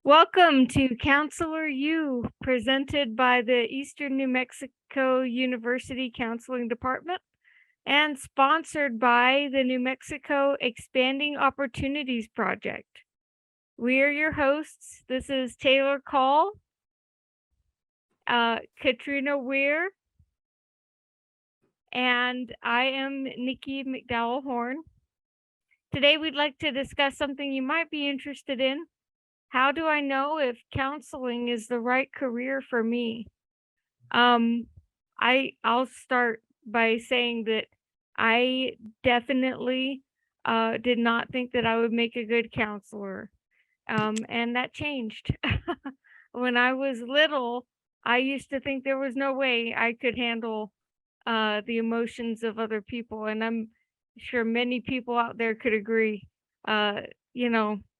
Welcome to Counselor U, presented by the Eastern New Mexico University Counseling Department and sponsored by the New Mexico Expanding Opportunities Project. We are your hosts. This is Taylor Call, Katrina Weir, and I am Nikki McDowell Horn. Today we'd like to discuss something you might be interested in. How do I know if counseling is the right career for me? I'll start by saying that I definitely did not think that I would make a good counselor. And that changed. When I was little, I used to think there was no way I could handle the emotions of other people. And I'm sure many people out there could agree. Uh,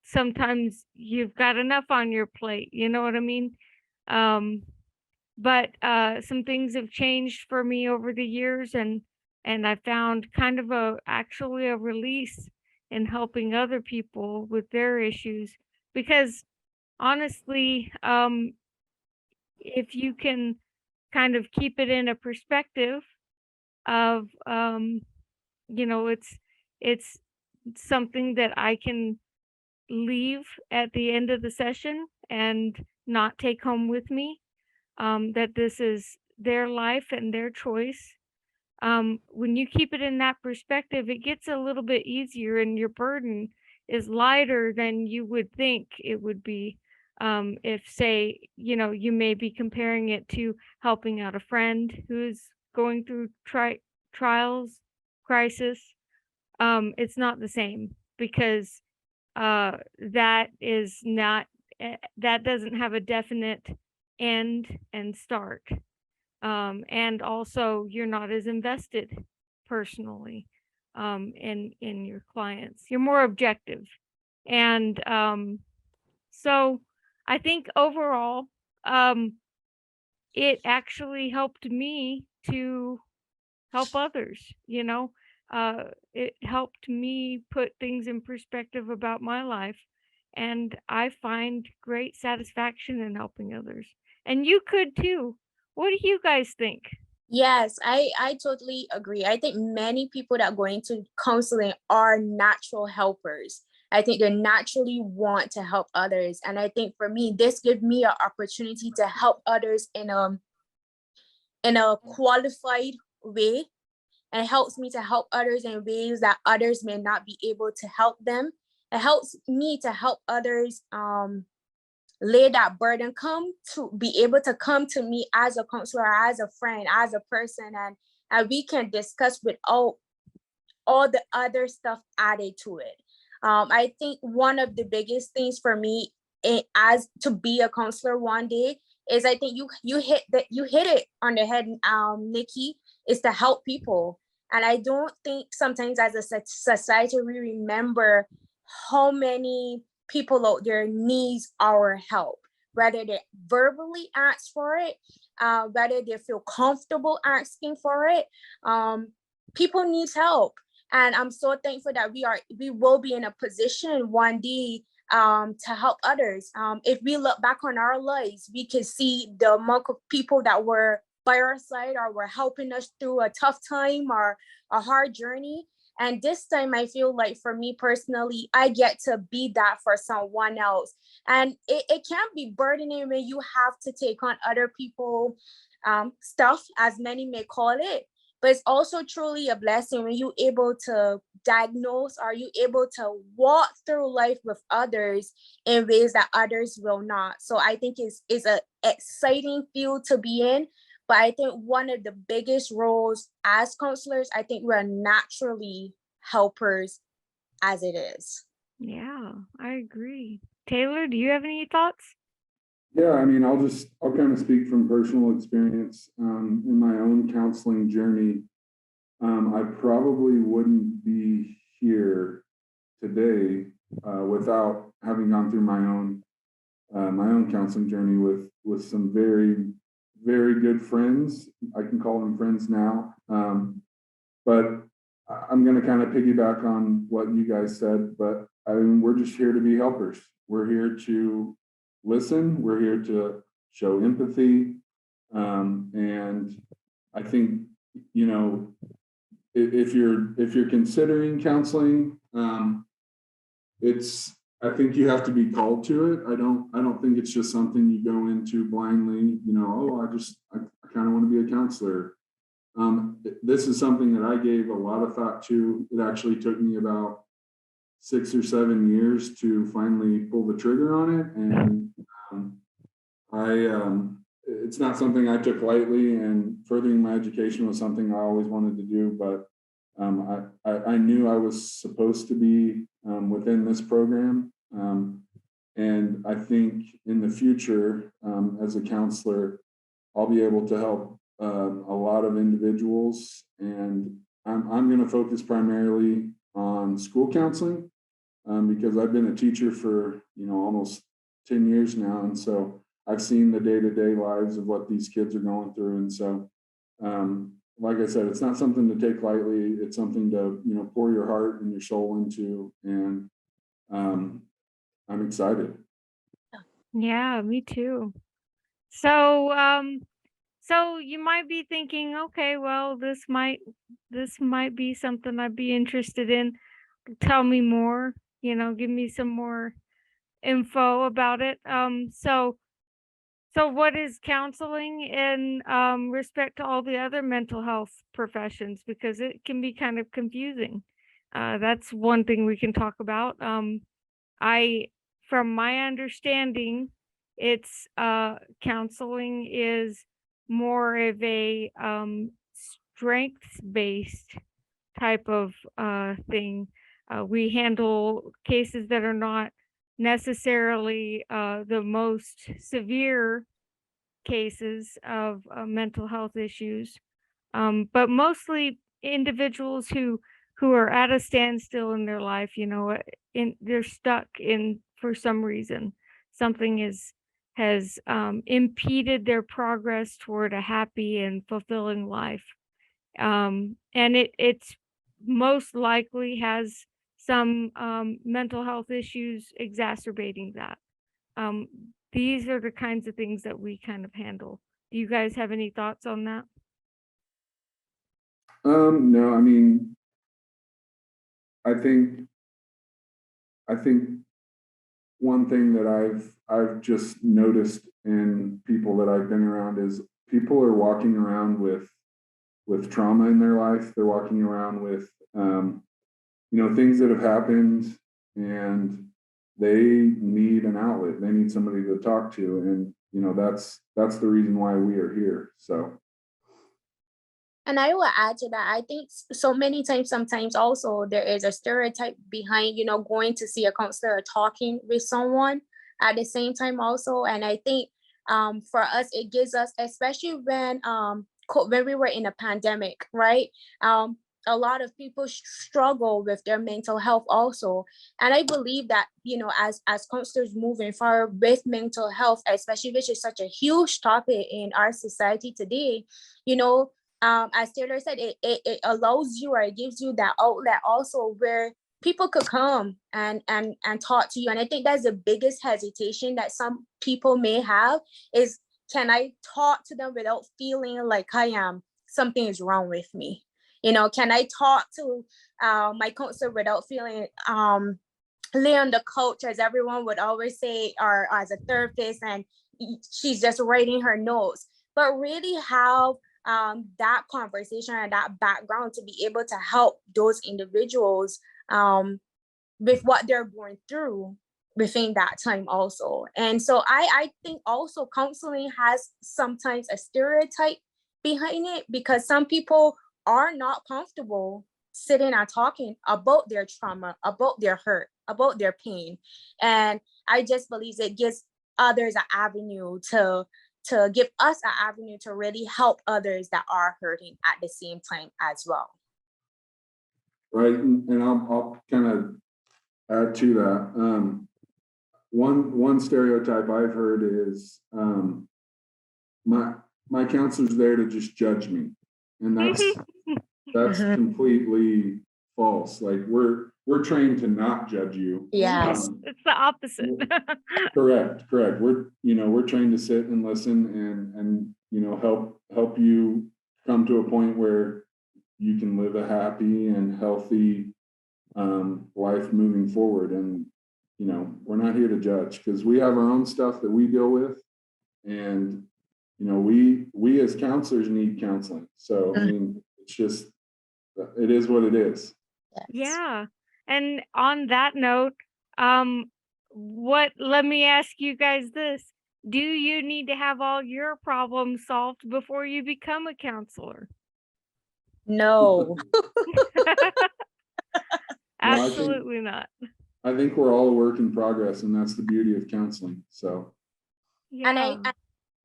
Sometimes you've got enough on your plate, you know what I mean? Um, but some things have changed for me over the years, and I found kind of actually a release in helping other people with their issues, because honestly, if you can kind of keep it in a perspective of it's something that I can leave at the end of the session and not take home with me, that this is their life and their choice. When you keep it in that perspective, it gets a little bit easier and your burden is lighter than you would think it would be. If, say, you may be comparing it to helping out a friend who's going through trials, crisis. It's not the same, because that is not, that doesn't have a definite end and start. And also you're not as invested personally in your clients. You're more objective. And so I think overall, it actually helped me to help others, it helped me put things in perspective about my life, and I find great satisfaction in helping others. And you could too. What do you guys think? Yes, I totally agree. I think many people that go into counseling are natural helpers. I think they naturally want to help others. And I think for me, this gives me an opportunity to help others in a qualified way, and it helps me to help others in ways that others may not be able to help them. It helps me to help others lay that burden, come to be able to come to me as a counselor, as a friend, as a person, and we can discuss with all the other stuff added to it. I think one of the biggest things for me as to be a counselor one day is, I think you hit it on the head, Nikki, is to help people. And I don't think sometimes as a society we remember how many people out there needs our help, whether they verbally ask for it, whether they feel comfortable asking for it. People need help, and I'm so thankful that we will be in a position one day to help others. If we look back on our lives, we can see the amount of people that were by our side or were helping us through a tough time or a hard journey. And this time, I feel like for me personally, I get to be that for someone else. And it can be burdening when you have to take on other people stuff, as many may call it. But it's also truly a blessing when you're able to diagnose, or you able to walk through life with others in ways that others will not. So I think it's an exciting field to be in. But I think one of the biggest roles as counselors, I think we're naturally helpers as it is. Yeah, I agree. Taylor, do you have any thoughts? Yeah, I mean, I'll kind of speak from personal experience in my own counseling journey. I probably wouldn't be here today without having gone through my own counseling journey with some very, very good friends. I can call them friends now. But I'm going to kind of piggyback on what you guys said, but I mean, we're just here to be helpers. We're here to listen. We're here to show empathy. And I think, you know, if you're considering counseling, I think you have to be called to it. I don't think it's just something you go into blindly, you know, oh, I kind of want to be a counselor. This is something that I gave a lot of thought to. It actually took me about 6 or 7 years to finally pull the trigger on it. And it's not something I took lightly, and furthering my education was something I always wanted to do, but I knew I was supposed to be within this program. And I think in the future, as a counselor, I'll be able to help a lot of individuals. And I'm going to focus primarily on school counseling because I've been a teacher for, you know, almost 10 years now. And so I've seen the day-to-day lives of what these kids are going through. And so, like I said, it's not something to take lightly. It's something to, you know, pour your heart and your soul into. And I'm excited. Yeah, me too. So, so you might be thinking, okay, well, this might be something I'd be interested in. Tell me more, you know, give me some more info about it. So what is counseling in respect to all the other mental health professions? Because it can be kind of confusing. That's one thing we can talk about. From my understanding, it's counseling is more of a strengths based type of thing. We handle cases that are not necessarily the most severe cases of mental health issues, but mostly individuals who are at a standstill in their life. You know, they're stuck in for some reason. Something has impeded their progress toward a happy and fulfilling life, and it's most likely has some mental health issues exacerbating that. Um, these are the kinds of things that we kind of handle. Do you guys have any thoughts on that? No, I mean, I think one thing that I've just noticed in people that I've been around is people are walking around with trauma in their life. They're walking around with you know, things that have happened, and they need an outlet. They need somebody to talk to, and you know, that's the reason why we are here. So. And I will add to that. I think so many times, sometimes also there is a stereotype behind, you know, going to see a counselor or talking with someone at the same time also. And I think for us, it gives us, especially when we were in a pandemic, right? A lot of people struggle with their mental health also. And I believe that, you know, as counselors moving forward with mental health, especially which is such a huge topic in our society today, you know, as Taylor said, it allows you, or it gives you that outlet also where people could come and talk to you. And I think that's the biggest hesitation that some people may have is, can I talk to them without feeling like something is wrong with me? You know, can I talk to my counselor without feeling lay on the couch, as everyone would always say, or as a therapist, and she's just writing her notes, but really have that conversation and that background to be able to help those individuals with what they're going through within that time also. And so I think also counseling has sometimes a stereotype behind it, because some people are not comfortable sitting and talking about their trauma, about their hurt, about their pain. And I just believe it gives others an avenue to give us an avenue to really help others that are hurting at the same time as well. Right, and I'll kind of add to that. One stereotype I've heard is my counselor's there to just judge me, and that's completely false. Like we're trained to not judge you. Yes. It's the opposite. Correct. We're trained to sit and listen and help you come to a point where you can live a happy and healthy life moving forward. And we're not here to judge, because we have our own stuff that we deal with, and we as counselors need counseling. So I mean, it's just, it is what it is. Yes. Yeah. And on that note, let me ask you guys this. Do you need to have all your problems solved before you become a counselor? No. Absolutely not. I think we're all a work in progress, and that's the beauty of counseling. So Yeah. And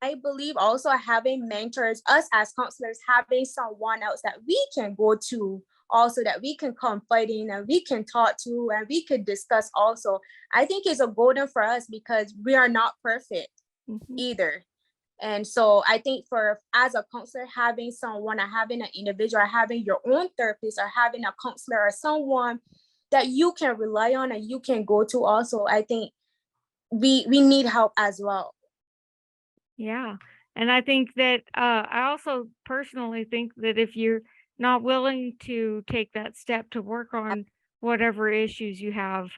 I believe also having mentors, us as counselors, having someone else that we can go to, also that we can confide in and we can talk to and we could discuss also, I think is a golden for us, because we are not perfect Mhm. either. And so I think as a counselor, having someone or having an individual or having your own therapist or having a counselor or someone that you can rely on and you can go to also, I think we need help as well. Yeah. And I think that I also personally think that if you're not willing to take that step to work on whatever issues you have,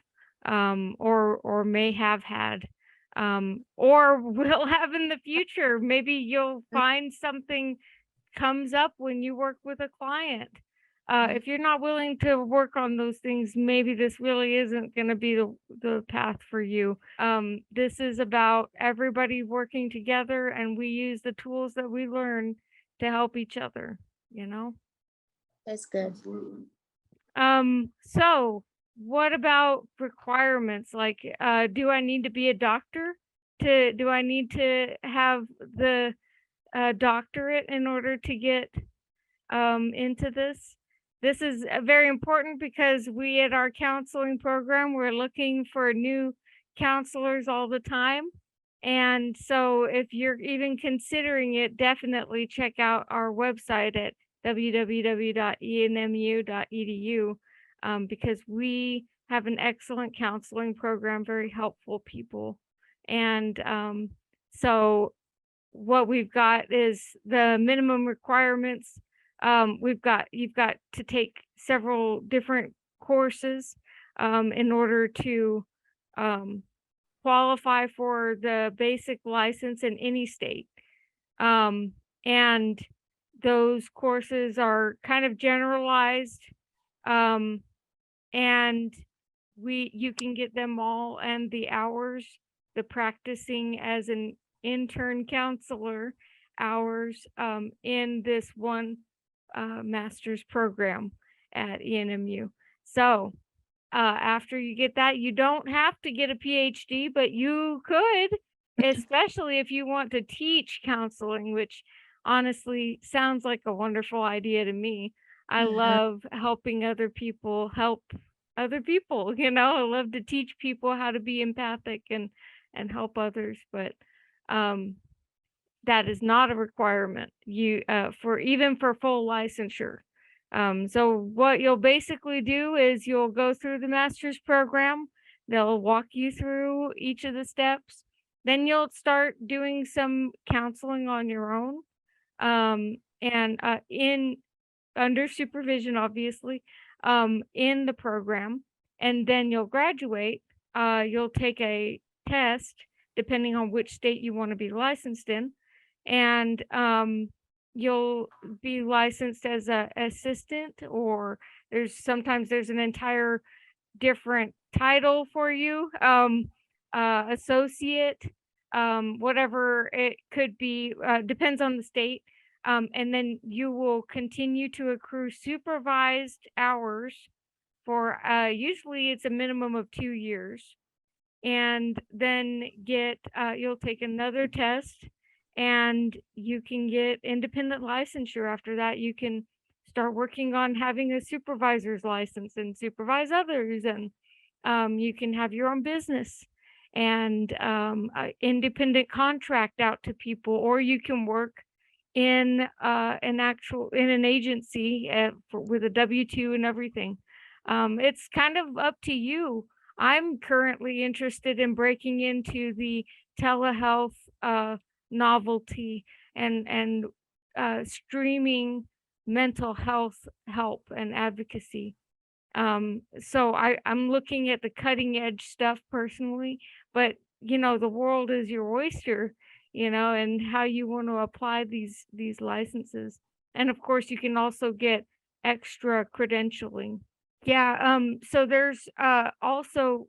or may have had, or will have in the future, maybe you'll find something comes up when you work with a client. If you're not willing to work on those things, maybe this really isn't going to be the path for you. This is about everybody working together, and we use the tools that we learn to help each other, That's good. absolutely. So what about requirements? Like, do I need to be a doctor? Do I need to have the doctorate in order to get into this? This is very important because we at our counseling program, we're looking for new counselors all the time. And so if you're even considering it, definitely check out our website at www.enmu.edu, because we have an excellent counseling program, very helpful people. And so what we've got is the minimum requirements. You've got to take several different courses in order to qualify for the basic license in any state. And those courses are kind of generalized, and you can get them all, and the hours, the practicing as an intern counselor hours in this one master's program at ENMU. So after you get that, you don't have to get a PhD, but you could, especially if you want to teach counseling, which honestly sounds like a wonderful idea to me. I love helping other people help other people. I love to teach people how to be empathic and help others, but that is not a requirement for full licensure. So what you'll basically do is you'll go through the master's program. They'll walk you through each of the steps. Then you'll start doing some counseling on your own, and under supervision, obviously, in the program. And then you'll graduate. You'll take a test depending on which state you want to be licensed in, and you'll be licensed as an assistant, or sometimes there's an entire different title for you, associate, whatever it could be, depends on the state. And then you will continue to accrue supervised hours for usually it's a minimum of 2 years. And then you'll take another test, and you can get independent licensure. After that, you can start working on having a supervisor's license and supervise others, and you can have your own business and independent contract out to people, or you can work in an agency with a W-2 and everything. It's kind of up to you. I'm currently interested in breaking into the telehealth novelty and streaming mental health help and advocacy. So I'm looking at the cutting edge stuff personally, but the world is your oyster, and how you want to apply these licenses. And of course, you can also get extra credentialing. Yeah, so there's also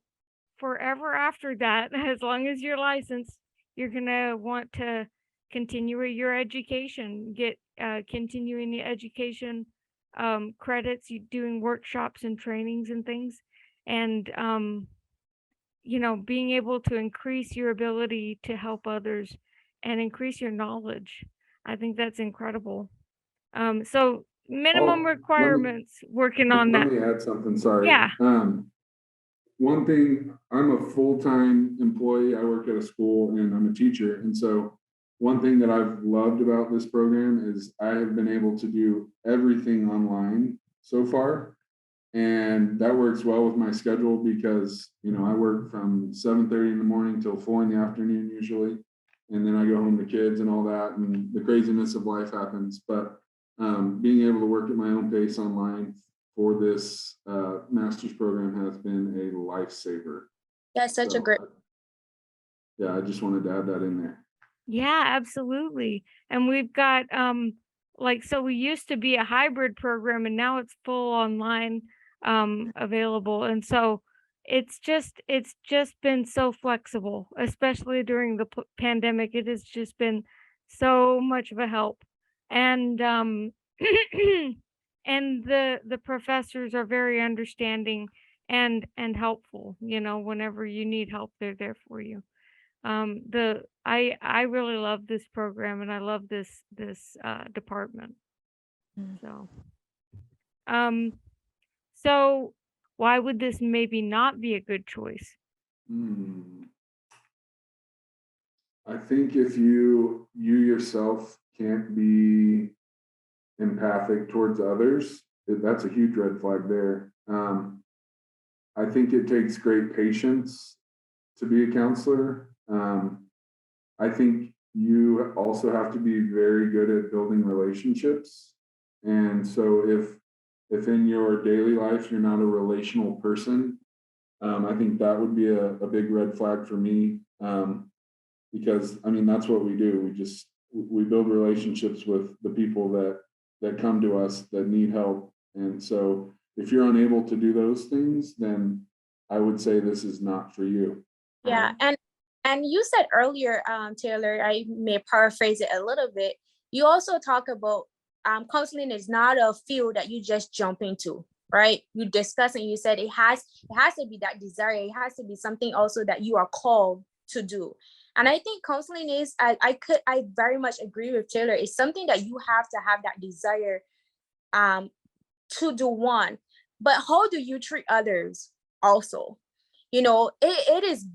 forever after that, as long as you're licensed, you're gonna want to continue your education, get continuing the education credits, you doing workshops and trainings and things, and being able to increase your ability to help others and increase your knowledge. I think that's incredible. So minimum let me, requirements, working on let that. me add something, sorry. Yeah. One thing, I'm a full-time employee. I work at a school and I'm a teacher. And so one thing that I've loved about this program is I have been able to do everything online so far. And that works well with my schedule because, I work from 7:30 in the morning till 4 in the afternoon usually. And then I go home to kids and all that, and the craziness of life happens. But being able to work at my own pace online for this master's program has been a lifesaver. That's such a So, great. yeah, I just wanted to add that in there. Yeah, absolutely. And we've got so we used to be a hybrid program and now it's full online available. And so it's just been so flexible, especially during the pandemic. It has just been so much of a help. And and the professors are very understanding and helpful, whenever you need help, they're there for you. I really love this program and I love this department. Mm. So so why would this maybe not be a good choice? I think if you yourself can't be empathic towards others, that's a huge red flag there. I think it takes great patience to be a counselor. I think you also have to be very good at building relationships. And so if in your daily life you're not a relational person, I think that would be a big red flag for me. Because that's what we do. We build relationships with the people that come to us that need help. And so if you're unable to do those things, then I would say this is not for you. Yeah, and you said earlier, Taylor, I may paraphrase it a little bit. You also talk about counseling is not a field that you just jump into, right? You discuss and you said it has to be that desire. It has to be something also that you are called to do. And I think counseling is, I very much agree with Taylor. It's something that you have to have that desire to do one. But how do you treat others also? It is,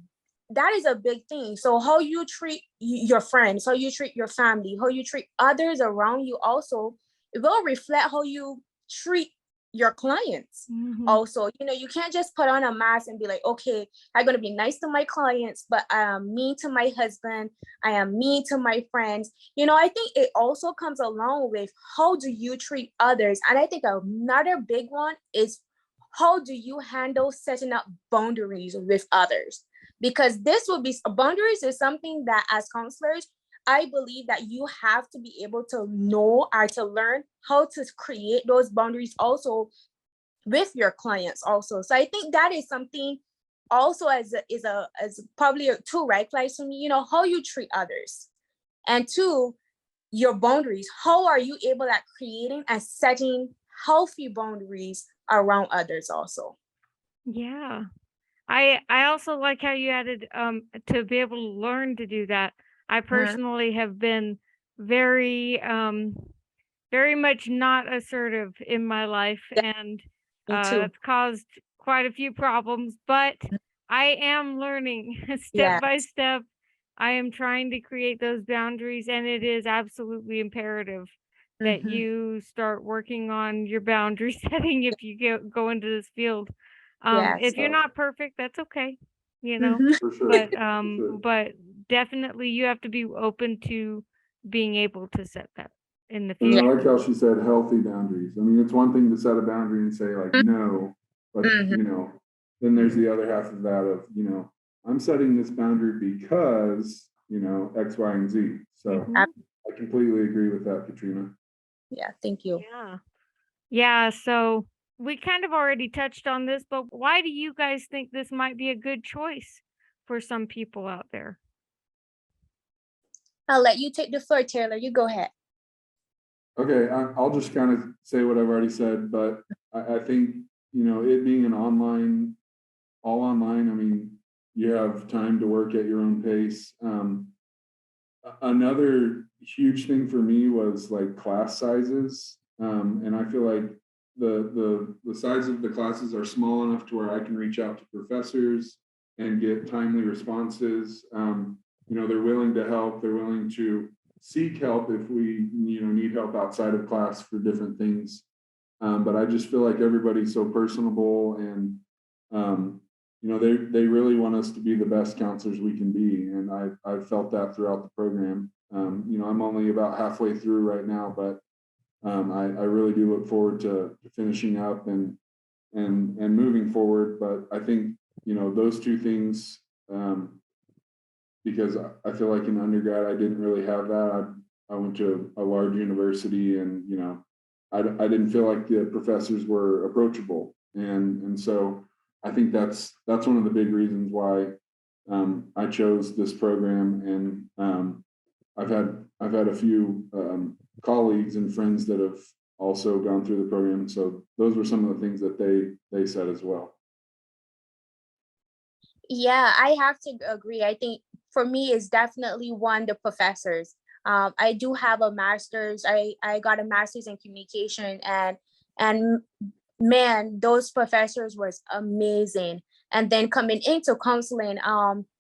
that is a big thing. So how you treat your friends, how you treat your family, how you treat others around you also, it will reflect how you treat your clients. Also, you can't just put on a mask and be like, okay, I'm going to be nice to my clients, but I am mean to my husband, I am mean to my friends. I think it also comes along with how do you treat others. And I think another big one is how do you handle setting up boundaries with others? Because boundaries is something that as counselors, I believe that you have to be able to know or to learn how to create those boundaries also with your clients also. So I think that is something also as probably two red flags for me, how you treat others. And two, your boundaries. How are you able at creating and setting healthy boundaries around others also? Yeah. I also like how you added to be able to learn to do that. I personally have been very very much not assertive in my life, and it's caused quite a few problems, but I am learning step by step. I am trying to create those boundaries, and it is absolutely imperative that Mhm. you start working on your boundary setting if you go into this field. Yeah, If you're so not perfect, that's okay, you know, mhm. For sure, but for sure. but definitely you have to be open to being able to set that in the And I Yeah. future. like how she said healthy boundaries. I mean, it's one thing to set a boundary and say like, no, but Mhm. then there's the other half of that of, I'm setting this boundary because, X, Y, and Z. So Mhm. I completely agree with that, Katrina. Yeah, thank you. Yeah. Yeah, so we kind of already touched on this, but why do you guys think this might be a good choice for some people out there? I'll let you take the floor, Taylor. You go ahead. Okay, I'll just kind of say what I've already said, but I think, it being all online, I mean, you have time to work at your own pace. Another huge thing for me was like class sizes. And I feel like the size of the classes are small enough to where I can reach out to professors and get timely responses. They're willing to help, they're willing to seek help if we, need help outside of class for different things. But I just feel like everybody's so personable and um, they really want us to be the best counselors we can be, and I've felt that throughout the program. I'm only about halfway through right now, but I really do look forward to finishing up and moving forward. But I think those two things, because I feel like in undergrad I didn't really have that. I went to a large university, and I didn't feel like the professors were approachable, and so I think that's one of the big reasons why I chose this program. And I've had a few colleagues and friends that have also gone through the program, so those were some of the things that they said as well. Yeah, I have to agree. I think for me, it's definitely one, the professors. I do have a master's. I got a master's in communication, and man, those professors was amazing. And then coming into counseling,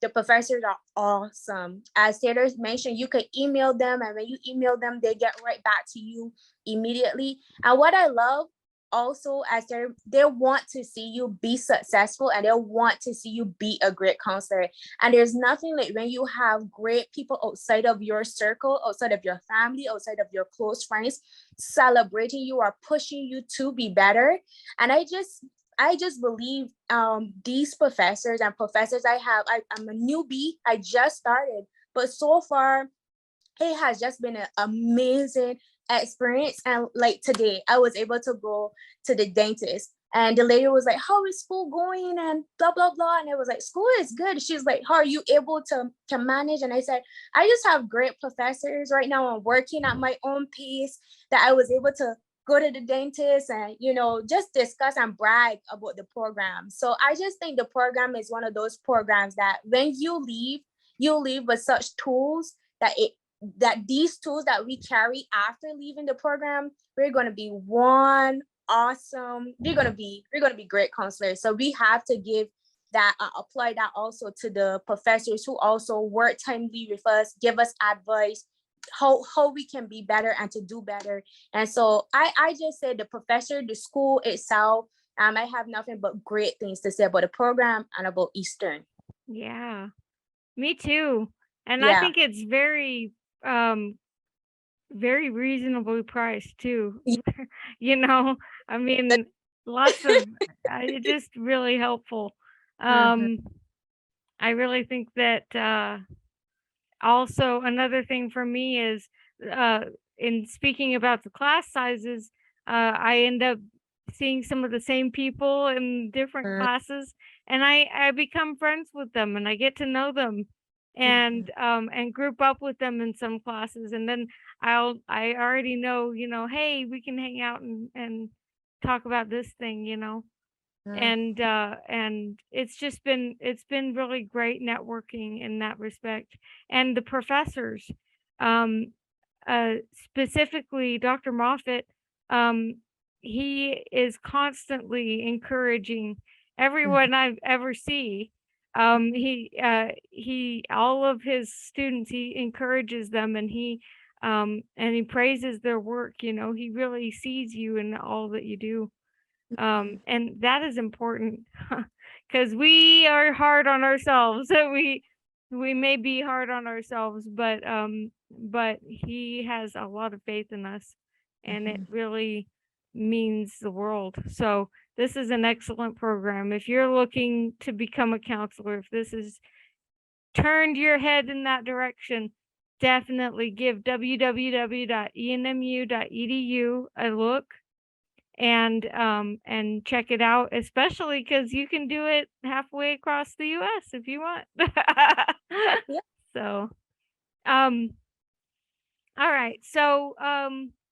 the professors are awesome. As Taylor mentioned, you could email them, and when you email them, they get right back to you immediately. And what I love also, as they want to see you be successful, and they want to see you be a great counselor. And there's nothing like when you have great people outside of your circle, outside of your family, outside of your close friends, celebrating you or pushing you to be better. And I just believe these professors and professors I'm a newbie. I just started, but so far it has just been an amazing experience. And like today, I was able to go to the dentist, and the lady was like, "How is school going?" and blah blah blah. And I was like, "School is good." She's like, "How are you able to manage?" And I said, "I just have great professors right now. I'm working at my own pace, that I was able to go to the dentist and just discuss and brag about the program." So I just think the program is one of those programs that when you leave with such tools, that these tools that we carry after leaving the program, we're going to be we're going to be great counselors. So we have to give that, apply that also to the professors who also work timely with us, give us advice, how we can be better and to do better. And so I just said the professor, the school itself, I have nothing but great things to say about the program and about Eastern. Yeah, me too. And I Yeah. think it's um very reasonably priced too. You know, I mean, lots of it's just really helpful. Mhm. Um, I really think that also another thing for me is uh, in speaking about the class sizes, I end up seeing some of the same people in different classes, and I become friends with them, and I get to know them, Mhm. and group up with them in some classes, and then I already know, hey, we can hang out and talk about this thing, Mhm. and it's been really great networking in that respect. And the professors, um specifically Dr. Moffat, um he is constantly encouraging Mhm. everyone I've ever see. He all of his students, he encourages them, and he and he praises their work. You know, he really sees you in all that you do. And that is important because we are hard on ourselves. We may be hard on ourselves, but he has a lot of faith in us, and it really means the world. So this is an excellent program. If you're looking to become a counselor, if this has turned your head in that direction, definitely give www.enmu.edu a look and check it out, especially because you can do it halfway across the US if you want. Yeah. So all right. So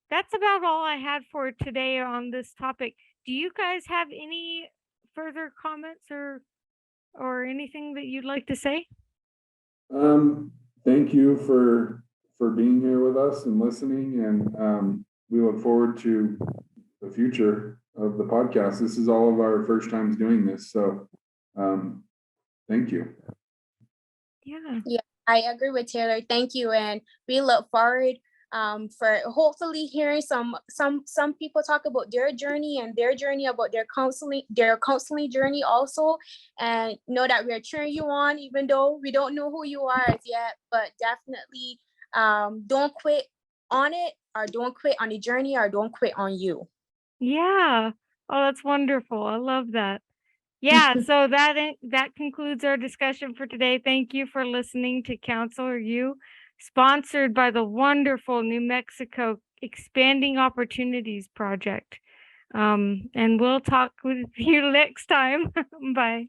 that's about all I had for today on this topic. Do you guys have any further comments or anything that you'd like to say? Thank you for being here with us and listening, and we look forward to the future of the podcast. This is all of our first times doing this, so thank you. Yeah. I agree with Taylor. Thank you, and we look forward for hopefully hearing some people talk about their journey and their journey about their counseling journey also, and know that we're cheering you on, even though we don't know who you are as yet. But definitely, don't quit on it, or don't quit on the journey, or don't quit on you. Yeah. Oh, that's wonderful. I love that. Yeah, so that concludes our discussion for today. Thank you for listening to Counselor U, sponsored by the wonderful New Mexico Expanding Opportunities Project. And we'll talk with you next time. Bye.